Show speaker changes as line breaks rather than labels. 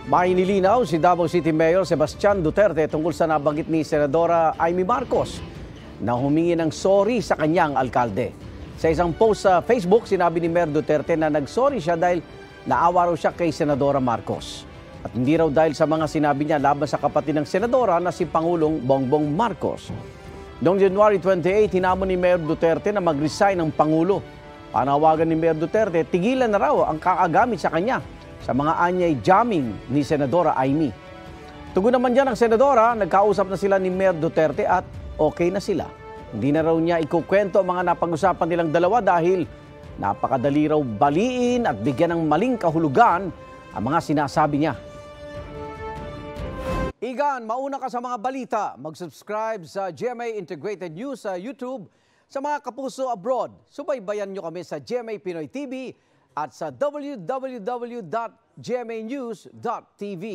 May nilinaw si Davao City Mayor Sebastian Duterte tungkol sa nabanggit ni Senadora Amy Marcos na humingi ng sorry sa kanyang alkalde. Sa isang post sa Facebook, sinabi ni Mayor Duterte na nagsorry siya dahil naawa raw siya kay Senadora Marcos. At hindi raw dahil sa mga sinabi niya laban sa kapatid ng Senadora na si Pangulong Bongbong Marcos. Noong January 28, hinamon ni Mayor Duterte na mag-resign ng Pangulo. Panawagan ni Mayor Duterte, tigilan na raw ang kaagamit sa kanya sa mga anyay jamming ni Senadora Amy. Tugon naman dyan ang Senadora, nagkausap na sila ni Mayor Duterte at okay na sila. Hindi na raw niya ikukwento ang mga napag-usapan nilang dalawa dahil napakadali raw baliin at bigyan ng maling kahulugan ang mga sinasabi niya. Igan, mauna ka sa mga balita. Mag-subscribe sa GMA Integrated News sa YouTube. Sa mga kapuso abroad, subaybayan nyo kami sa GMA Pinoy TV at sa www.gmanews.tv.